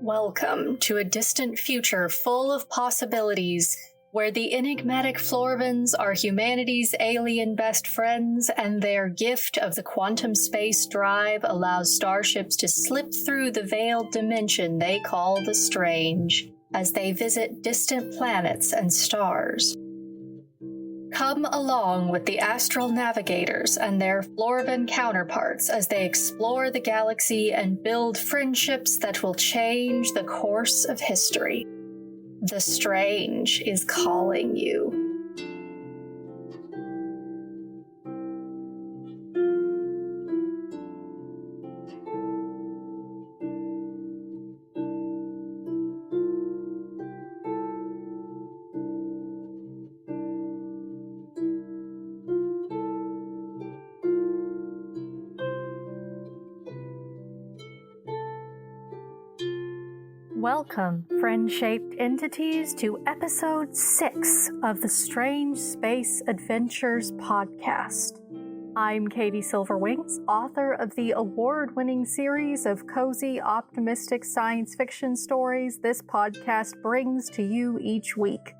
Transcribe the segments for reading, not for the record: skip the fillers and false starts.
Welcome to a distant future full of possibilities, where the enigmatic Florvins are humanity's alien best friends, and their gift of the quantum space drive allows starships to slip through the veiled dimension they call the strange, as they visit distant planets and stars. Come along with the astral navigators and their Florvin counterparts as they explore the galaxy and build friendships that will change the course of history. The strange is calling you. Welcome, friend-shaped entities, to episode 6 of the Strange Space Adventures podcast. I'm Katie Silverwings, author of the award-winning series of cozy, optimistic science fiction stories this podcast brings to you each week.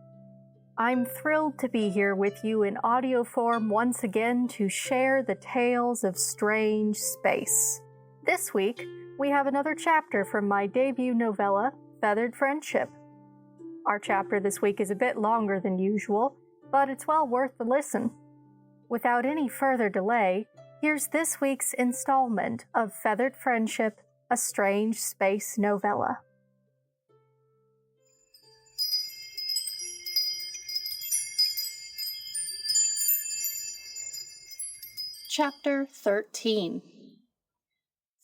I'm thrilled to be here with you in audio form once again to share the tales of strange space. This week, we have another chapter from my debut novella, Feathered Friendship. Our chapter this week is a bit longer than usual, but it's well worth the listen. Without any further delay, here's this week's installment of Feathered Friendship, a Strange Space Novella. Chapter 13.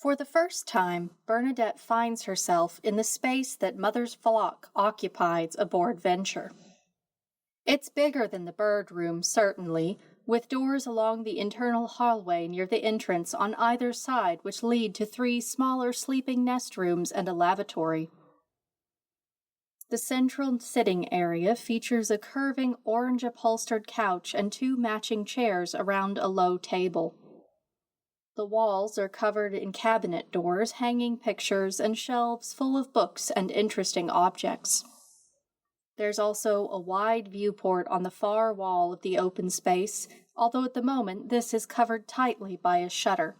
For the first time, Bernadette finds herself in the space that Mother's flock occupies aboard Venture. It's bigger than the bird room, certainly, with doors along the internal hallway near the entrance on either side which lead to 3 smaller sleeping nest rooms and a lavatory. The central sitting area features a curving orange-upholstered couch and 2 matching chairs around a low table. The walls are covered in cabinet doors, hanging pictures, and shelves full of books and interesting objects. There's also a wide viewport on the far wall of the open space, although at the moment this is covered tightly by a shutter.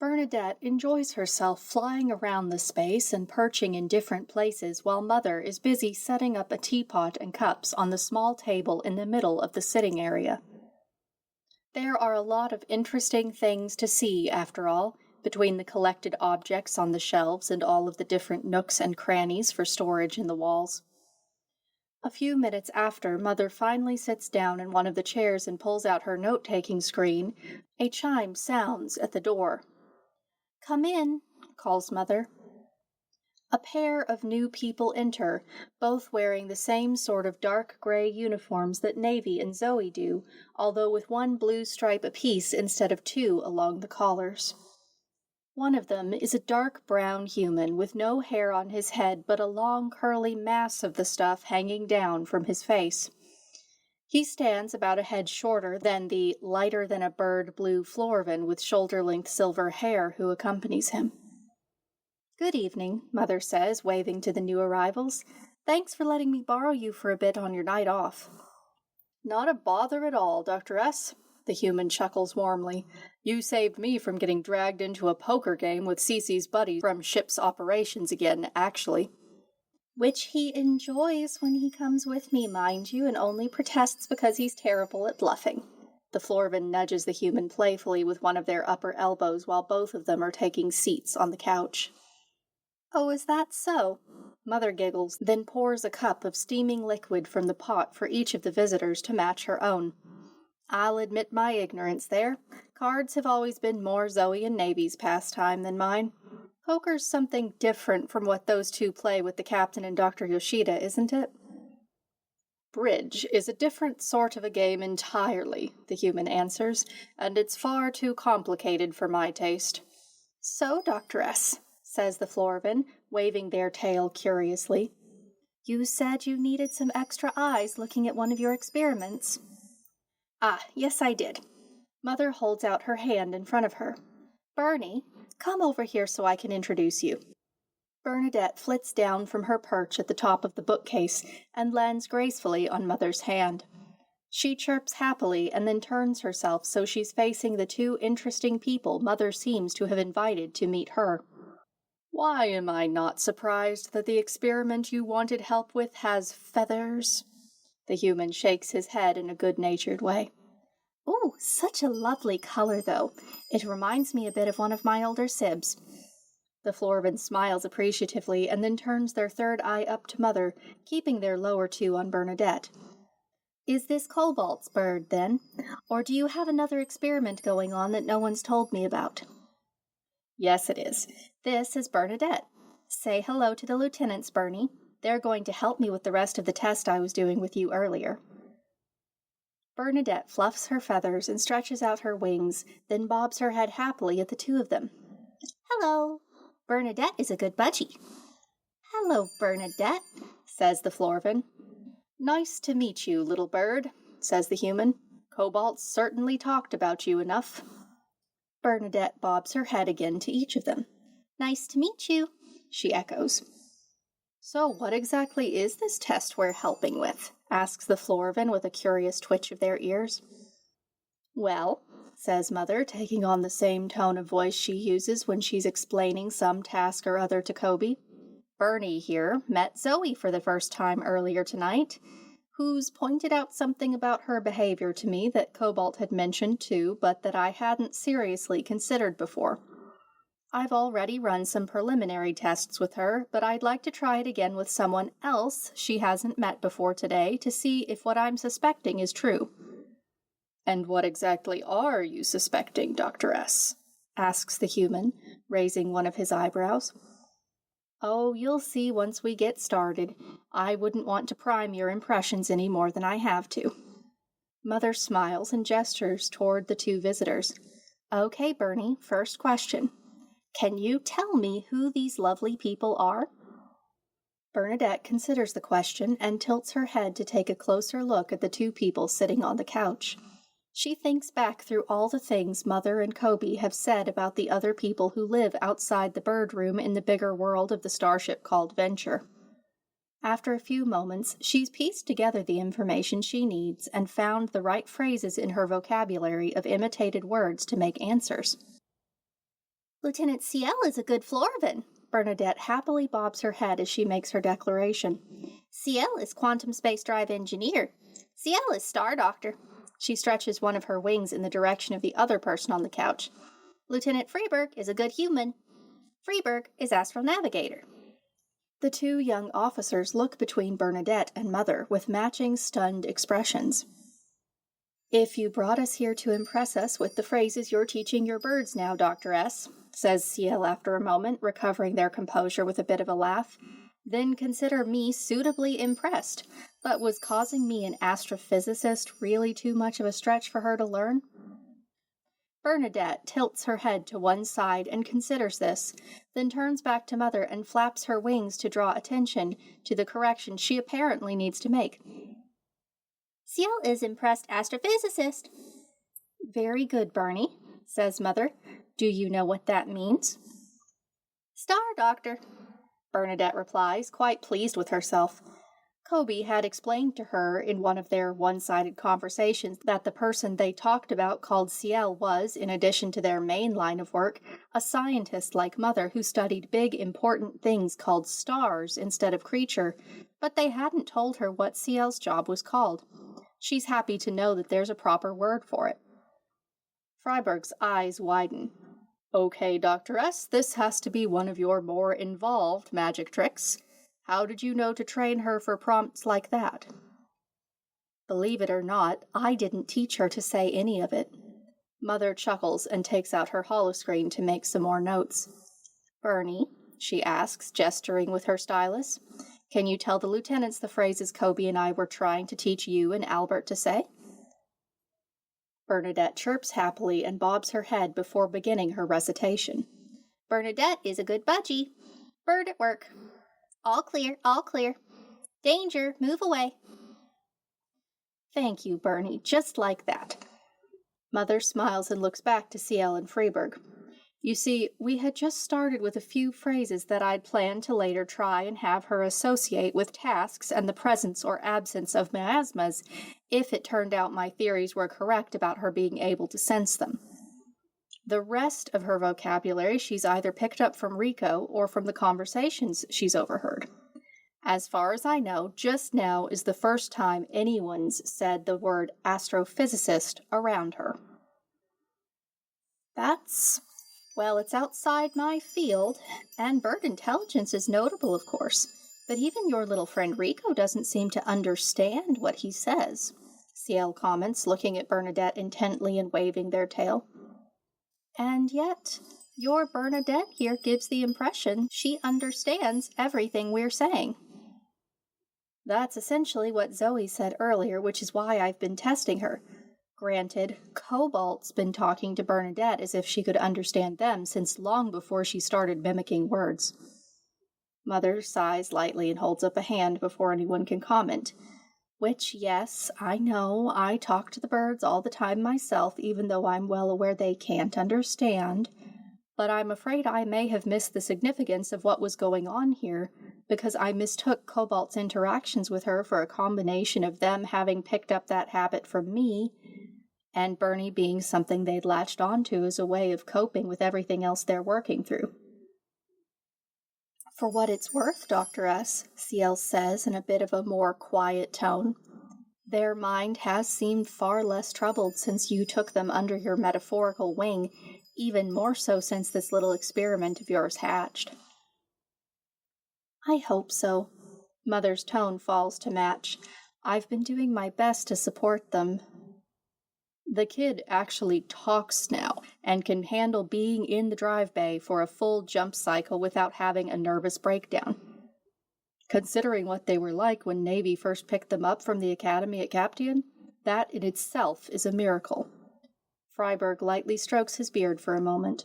Bernadette enjoys herself flying around the space and perching in different places while Mother is busy setting up a teapot and cups on the small table in the middle of the sitting area. There are a lot of interesting things to see, after all, between the collected objects on the shelves and all of the different nooks and crannies for storage in the walls. A few minutes after Mother finally sits down in one of the chairs and pulls out her note-taking screen, a chime sounds at the door. "Come in," calls Mother. A pair of new people enter, both wearing the same sort of dark gray uniforms that Navy and Zoe do, although with 1 blue stripe apiece instead of 2 along the collars. One of them is a dark brown human with no hair on his head but a long curly mass of the stuff hanging down from his face. He stands about a head shorter than the lighter-than-a-bird blue Florvin with shoulder-length silver hair who accompanies him. "Good evening," Mother says, waving to the new arrivals. "Thanks for letting me borrow you for a bit on your night off." "Not a bother at all, Dr. S." The human chuckles warmly. "You saved me from getting dragged into a poker game with Cece's buddies from ship's operations again, actually." "Which he enjoys when he comes with me, mind you, and only protests because he's terrible at bluffing." The Florvin nudges the human playfully with one of their upper elbows while both of them are taking seats on the couch. "Oh, is that so?" Mother giggles, then pours a cup of steaming liquid from the pot for each of the visitors to match her own. "I'll admit my ignorance there. Cards have always been more Zoe and Navy's pastime than mine. Poker's something different from what those 2 play with the captain and Dr. Yoshida, isn't it?" "Bridge is a different sort of a game entirely," the human answers, "and it's far too complicated for my taste." "So, Dr. S., says the Florvin, waving their tail curiously. "You said you needed some extra eyes looking at one of your experiments." "Ah, yes I did." Mother holds out her hand in front of her. "Bernie, come over here so I can introduce you." Bernadette flits down from her perch at the top of the bookcase and lands gracefully on Mother's hand. She chirps happily and then turns herself so she's facing the two interesting people Mother seems to have invited to meet her. Why am I not surprised that the experiment you wanted help with has feathers? The human shakes his head in a good-natured way. Ooh, such a lovely color, though. It reminds me a bit of one of my older sibs. The Florvin smiles appreciatively and then turns their third eye up to Mother, keeping their lower two on Bernadette. Is this Cobalt's bird, then? Or do you have another experiment going on that no one's told me about? Yes, it is. This is Bernadette. Say hello to the lieutenants, Bernie. They're going to help me with the rest of the test I was doing with you earlier. Bernadette fluffs her feathers and stretches out her wings, then bobs her head happily at the two of them. Hello. Bernadette is a good budgie. Hello, Bernadette, says the Florvin. Nice to meet you, little bird, says the human. Cobalt certainly talked about you enough. Bernadette bobs her head again to each of them. Nice to meet you, she echoes. So what exactly is this test we're helping with? Asks the Florvin with a curious twitch of their ears. Well, says Mother, taking on the same tone of voice she uses when she's explaining some task or other to Kobe. Bernie here met Zoe for the first time earlier tonight, who's pointed out something about her behavior to me that Cobalt had mentioned too, but that I hadn't seriously considered before. I've already run some preliminary tests with her, but I'd like to try it again with someone else she hasn't met before today to see if what I'm suspecting is true. And what exactly are you suspecting, Dr. S? Asks the human, raising one of his eyebrows. Oh, you'll see once we get started. I wouldn't want to prime your impressions any more than I have to. Mother smiles and gestures toward the two visitors. Okay, Bernie, first question. Can you tell me who these lovely people are? Bernadette considers the question and tilts her head to take a closer look at the two people sitting on the couch. She thinks back through all the things Mother and Kobe have said about the other people who live outside the bird room in the bigger world of the starship called Venture. After a few moments, she's pieced together the information she needs and found the right phrases in her vocabulary of imitated words to make answers. Lieutenant Ciel is a good Florvin. Bernadette happily bobs her head as she makes her declaration. Ciel is quantum space drive engineer. Ciel is star doctor. She stretches one of her wings in the direction of the other person on the couch. Lieutenant Freeberg is a good human. Freeberg is astronavigator. The two young officers look between Bernadette and Mother with matching stunned expressions. If you brought us here to impress us with the phrases you're teaching your birds now, Dr. S, says Ciel after a moment, recovering their composure with a bit of a laugh, then consider me suitably impressed. But was causing me an astrophysicist really too much of a stretch for her to learn? Bernadette tilts her head to one side and considers this, then turns back to Mother and flaps her wings to draw attention to the correction she apparently needs to make. Ciel is impressed astrophysicist. Very good, Bernie, says Mother. Do you know what that means? Star doctor, Bernadette replies, quite pleased with herself. Kobe had explained to her in one of their one-sided conversations that the person they talked about called Ciel was, in addition to their main line of work, a scientist like Mother who studied big, important things called stars instead of creature, but they hadn't told her what Ciel's job was called. She's happy to know that there's a proper word for it. Freiberg's eyes widen. Okay, Dr. S, this has to be one of your more involved magic tricks. How did you know to train her for prompts like that? Believe it or not, I didn't teach her to say any of it. Mother chuckles and takes out her holoscreen to make some more notes. Bernie, she asks, gesturing with her stylus, can you tell the lieutenants the phrases Kobe and I were trying to teach you and Albert to say? Bernadette chirps happily and bobs her head before beginning her recitation. Bernadette is a good budgie. Bird at work. All clear, all clear. Danger, move away. Thank you, Bernie, just like that. Mother smiles and looks back to Ciel and Freeberg. You see, we had just started with a few phrases that I'd planned to later try and have her associate with tasks and the presence or absence of miasmas if it turned out my theories were correct about her being able to sense them. The rest of her vocabulary she's either picked up from Rico or from the conversations she's overheard. As far as I know, just now is the first time anyone's said the word astrophysicist around her. Well, it's outside my field, and bird intelligence is notable, of course, but even your little friend Rico doesn't seem to understand what he says, Ciel comments, looking at Bernadette intently and waving their tail. And yet, your Bernadette here gives the impression she understands everything we're saying. That's essentially what Zoe said earlier, which is why I've been testing her. Granted, Cobalt's been talking to Bernadette as if she could understand them since long before she started mimicking words. Mother sighs lightly and holds up a hand before anyone can comment. Which, yes, I know, I talk to the birds all the time myself, even though I'm well aware they can't understand. But I'm afraid I may have missed the significance of what was going on here, because I mistook Cobalt's interactions with her for a combination of them having picked up that habit from me, and Bernie being something they'd latched onto as a way of coping with everything else they're working through. For what it's worth, Dr. S., Ciel says in a bit of a more quiet tone, their mind has seemed far less troubled since you took them under your metaphorical wing, even more so since this little experiment of yours hatched. I hope so. Mother's tone falls to match. I've been doing my best to support them. The kid actually talks now and can handle being in the drive bay for a full jump cycle without having a nervous breakdown. Considering what they were like when Navy first picked them up from the academy at Captain, that in itself is a miracle. Freiberg lightly strokes his beard for a moment.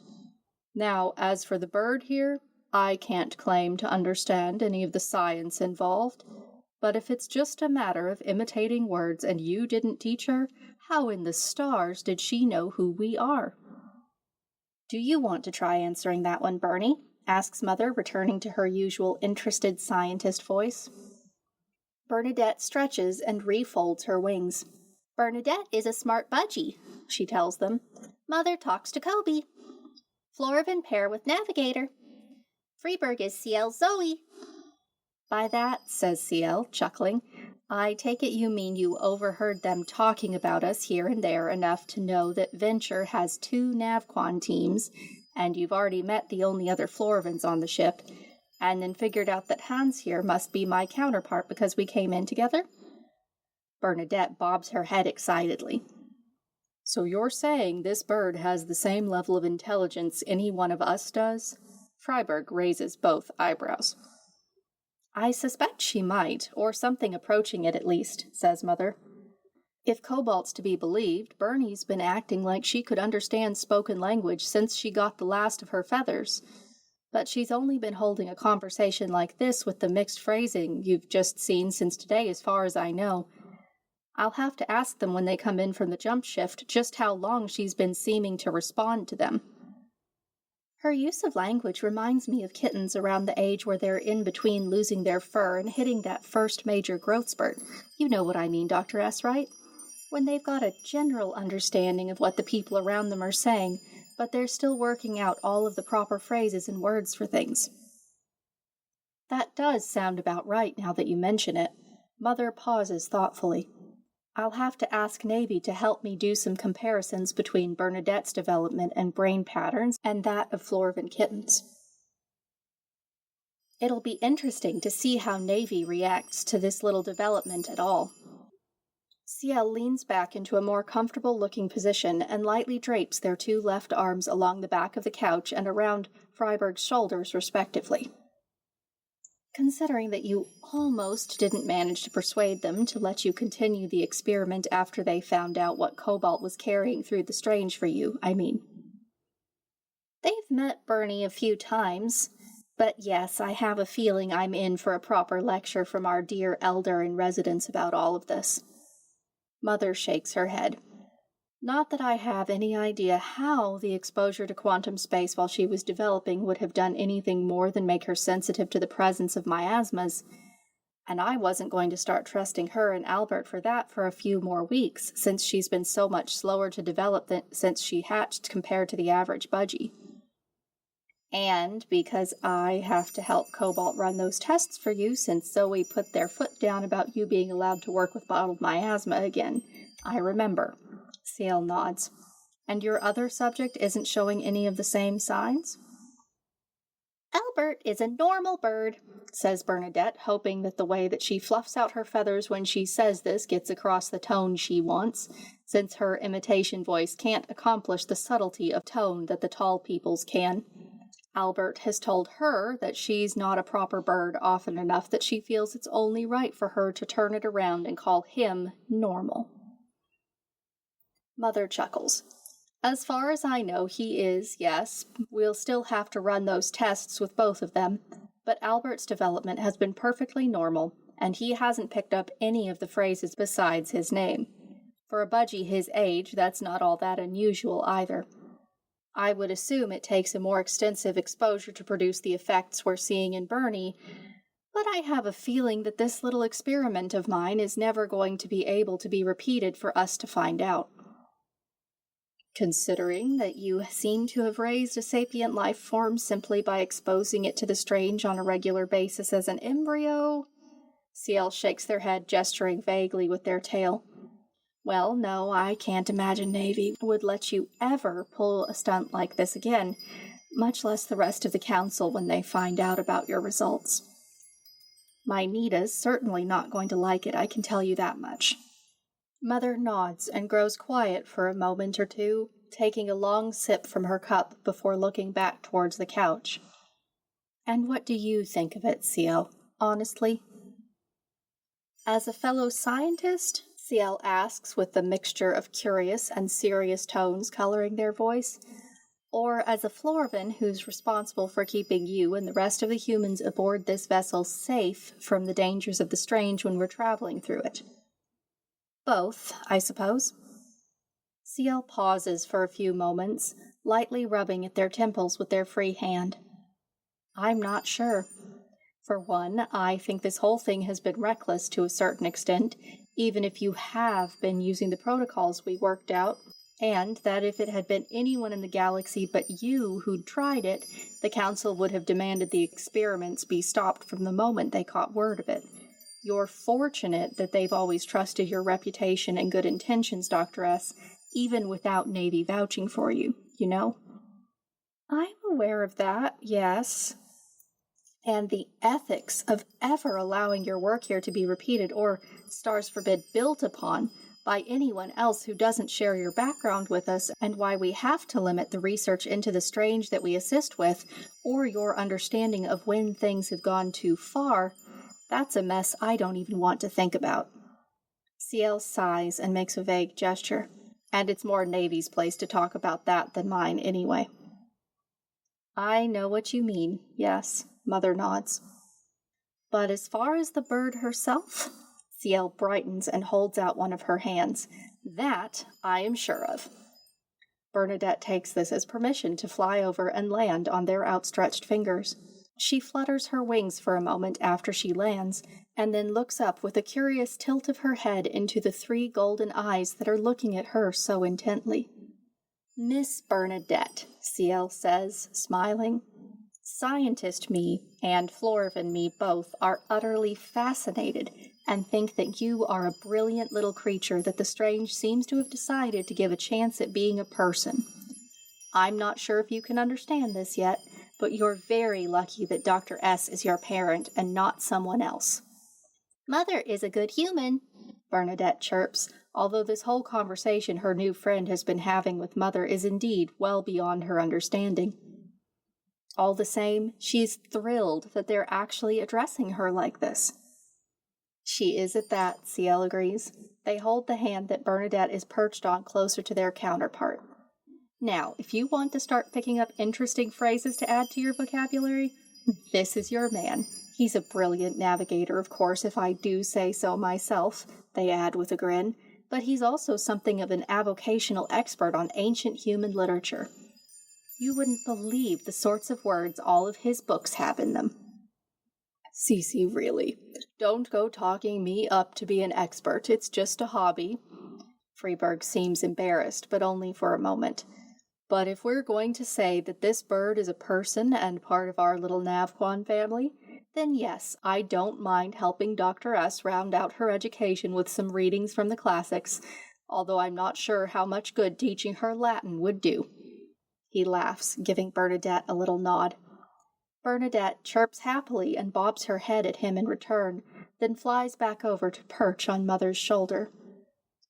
Now, as for the bird here, I can't claim to understand any of the science involved, but if it's just a matter of imitating words and you didn't teach her, how in the stars did she know who we are? Do you want to try answering that one, Bernie? Asks Mother, returning to her usual interested scientist voice. Bernadette stretches and refolds her wings. Bernadette is a smart budgie, she tells them. Mother talks to Kobe. Florivan pair with Navigator. Freeberg is Ciel Zoe. By that, says Ciel, chuckling, I take it you mean you overheard them talking about us here and there enough to know that Venture has 2 Navquan teams, and you've already met the only other Florovans on the ship, and then figured out that Hans here must be my counterpart because we came in together? Bernadette bobs her head excitedly. So you're saying this bird has the same level of intelligence any one of us does? Freiberg raises both eyebrows. I suspect she might, or something approaching it at least, says Mother. If Cobalt's to be believed, Bernie's been acting like she could understand spoken language since she got the last of her feathers. But she's only been holding a conversation like this with the mixed phrasing you've just seen since today, as far as I know. I'll have to ask them when they come in from the jump shift just how long she's been seeming to respond to them. Her use of language reminds me of kittens around the age where they're in between losing their fur and hitting that first major growth spurt. You know what I mean, Dr. S., right? When they've got a general understanding of what the people around them are saying, but they're still working out all of the proper phrases and words for things. That does sound about right now that you mention it. Mother pauses thoughtfully. I'll have to ask Navy to help me do some comparisons between Bernadette's development and brain patterns and that of Florivan kittens. It'll be interesting to see how Navy reacts to this little development at all. Ciel leans back into a more comfortable-looking position and lightly drapes their 2 left arms along the back of the couch and around Freiberg's shoulders, respectively. Considering that you almost didn't manage to persuade them to let you continue the experiment after they found out what Cobalt was carrying through the strange for you, I mean. They've met Bernie a few times, but yes, I have a feeling I'm in for a proper lecture from our dear elder in residence about all of this. Mother shakes her head. Not that I have any idea how the exposure to quantum space while she was developing would have done anything more than make her sensitive to the presence of miasmas, and I wasn't going to start trusting her and Albert for that for a few more weeks, since she's been so much slower to develop since she hatched compared to the average budgie. And because I have to help Cobalt run those tests for you since Zoe put their foot down about you being allowed to work with bottled miasma again. I remember. CL nods. And your other subject isn't showing any of the same signs? Albert is a normal bird, says Bernadette, hoping that the way that she fluffs out her feathers when she says this gets across the tone she wants, since her imitation voice can't accomplish the subtlety of tone that the tall people's can. Albert has told her that she's not a proper bird often enough that she feels it's only right for her to turn it around and call him normal. Mother chuckles. As far as I know, he is, yes. We'll still have to run those tests with both of them, but Albert's development has been perfectly normal, and he hasn't picked up any of the phrases besides his name. For a budgie his age, that's not all that unusual either. I would assume it takes a more extensive exposure to produce the effects we're seeing in Bernie, but I have a feeling that this little experiment of mine is never going to be able to be repeated for us to find out. Considering that you seem to have raised a sapient life form simply by exposing it to the strange on a regular basis as an embryo, CL shakes their head, gesturing vaguely with their tail. Well, no, I can't imagine Navy would let you ever pull a stunt like this again, much less the rest of the council when they find out about your results. My Nita's certainly not going to like it, I can tell you that much. Mother nods and grows quiet for a moment or two, taking a long sip from her cup before looking back towards the couch. And what do you think of it, CL, honestly? As a fellow scientist, CL asks with the mixture of curious and serious tones coloring their voice, or as a Florvan who's responsible for keeping you and the rest of the humans aboard this vessel safe from the dangers of the strange when we're traveling through it? Both, I suppose. CL pauses for a few moments, lightly rubbing at their temples with their free hand. I'm not sure. For one, I think this whole thing has been reckless to a certain extent, even if you have been using the protocols we worked out, and that if it had been anyone in the galaxy but you who'd tried it, the Council would have demanded the experiments be stopped from the moment they caught word of it. You're fortunate that they've always trusted your reputation and good intentions, Dr. S., even without Navy vouching for you, you know? I'm aware of that, yes. And the ethics of ever allowing your work here to be repeated or, stars forbid, built upon by anyone else who doesn't share your background with us, and why we have to limit the research into the strange that we assist with, or your understanding of when things have gone too far, that's a mess I don't even want to think about. CL sighs and makes a vague gesture, and it's more Navy's place to talk about that than mine anyway. I know what you mean, yes, Mother nods. But as far as the bird herself, CL brightens and holds out one of her hands. That I am sure of. Bernadette takes this as permission to fly over and land on their outstretched fingers. She flutters her wings for a moment after she lands, and then looks up with a curious tilt of her head into the 3 golden eyes that are looking at her so intently. Miss Bernadette, CL says, smiling. Scientist me and Florvan me both are utterly fascinated and think that you are a brilliant little creature that the strange seems to have decided to give a chance at being a person. I'm not sure if you can understand this yet, but you're very lucky that Dr. S is your parent and not someone else. Mother is a good human, Bernadette chirps, although this whole conversation her new friend has been having with Mother is indeed well beyond her understanding. All the same, she's thrilled that they're actually addressing her like this. She is at that, CL agrees. They hold the hand that Bernadette is perched on closer to their counterpart. Now, if you want to start picking up interesting phrases to add to your vocabulary, this is your man. He's a brilliant navigator, of course, if I do say so myself, they add with a grin, but he's also something of an avocational expert on ancient human literature. You wouldn't believe the sorts of words all of his books have in them. Cece, really. Don't go talking me up to be an expert. It's just a hobby. Freeburg seems embarrassed, but only for a moment. But if we're going to say that this bird is a person and part of our little Navquan family, then yes, I don't mind helping Dr. S. round out her education with some readings from the classics, although I'm not sure how much good teaching her Latin would do. He laughs, giving Bernadette a little nod. Bernadette chirps happily and bobs her head at him in return, then flies back over to perch on Mother's shoulder.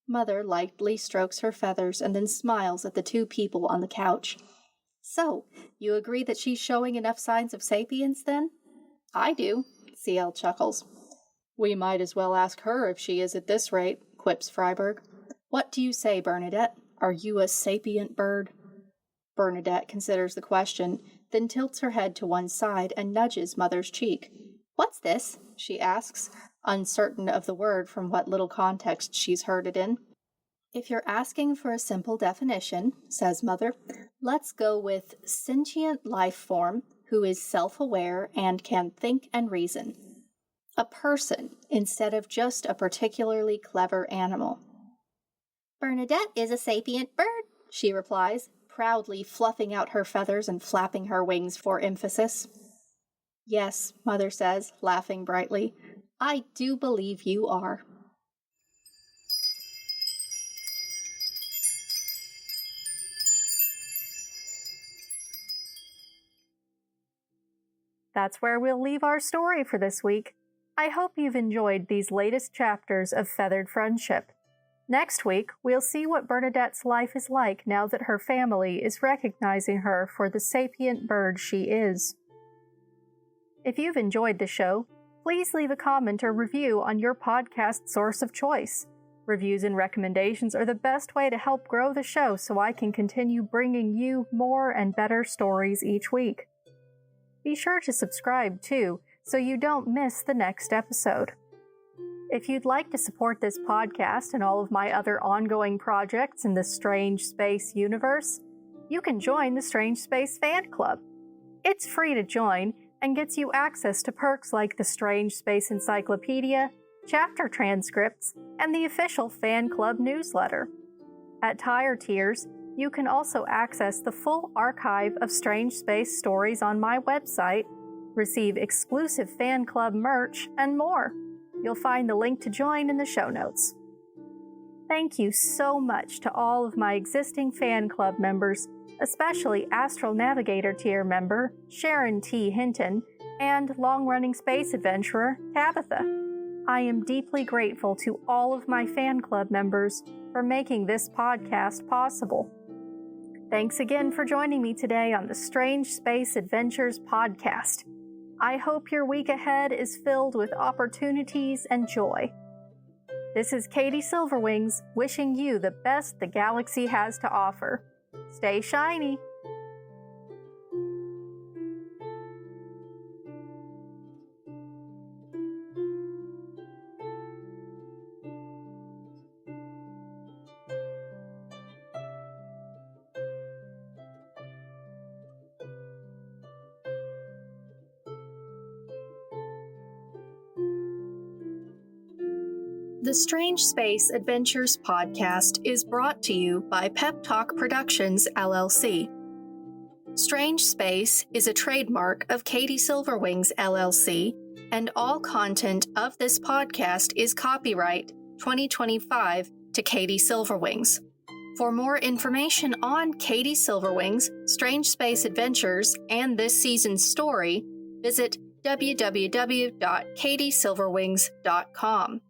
Mother lightly strokes her feathers and then smiles at the two people on the couch. So, you agree that she's showing enough signs of sapience, then? I do, CL chuckles. We might as well ask her if she is at this rate, quips Freiberg. What do you say, Bernadette? Are you a sapient bird? Bernadette considers the question, then tilts her head to one side and nudges Mother's cheek. What's this? She asks, uncertain of the word from what little context she's heard it in. If you're asking for a simple definition, says Mother, let's go with sentient life form who is self-aware and can think and reason. A person instead of just a particularly clever animal. Bernadette is a sapient bird, she replies, proudly fluffing out her feathers and flapping her wings for emphasis. Yes, Mother says, laughing brightly, I do believe you are. That's where we'll leave our story for this week. I hope you've enjoyed these latest chapters of Feathered Friendship. Next week, we'll see what Bernadette's life is like now that her family is recognizing her for the sapient bird she is. If you've enjoyed the show, please leave a comment or review on your podcast source of choice. Reviews and recommendations are the best way to help grow the show so I can continue bringing you more and better stories each week. Be sure to subscribe, too, so you don't miss the next episode. If you'd like to support this podcast and all of my other ongoing projects in the Strange Space universe, you can join the Strange Space Fan Club. It's free to join and gets you access to perks like the Strange Space Encyclopedia, chapter transcripts, and the official fan club newsletter. At higher tiers, you can also access the full archive of Strange Space stories on my website, receive exclusive fan club merch, and more. You'll find the link to join in the show notes. Thank you so much to all of my existing fan club members, especially Astral Navigator tier member Sharon T. Hinton and long-running space adventurer Tabitha. I am deeply grateful to all of my fan club members for making this podcast possible. Thanks again for joining me today on the Strange Space Adventures podcast. I hope your week ahead is filled with opportunities and joy. This is Katie Silverwings, wishing you the best the galaxy has to offer. Stay shiny! The Strange Space Adventures podcast is brought to you by Pep Talk Productions, LLC. Strange Space is a trademark of Katie Silverwings, LLC, and all content of this podcast is copyright 2025 to Katie Silverwings. For more information on Katie Silverwings, Strange Space Adventures, and this season's story, visit www.katiesilverwings.com.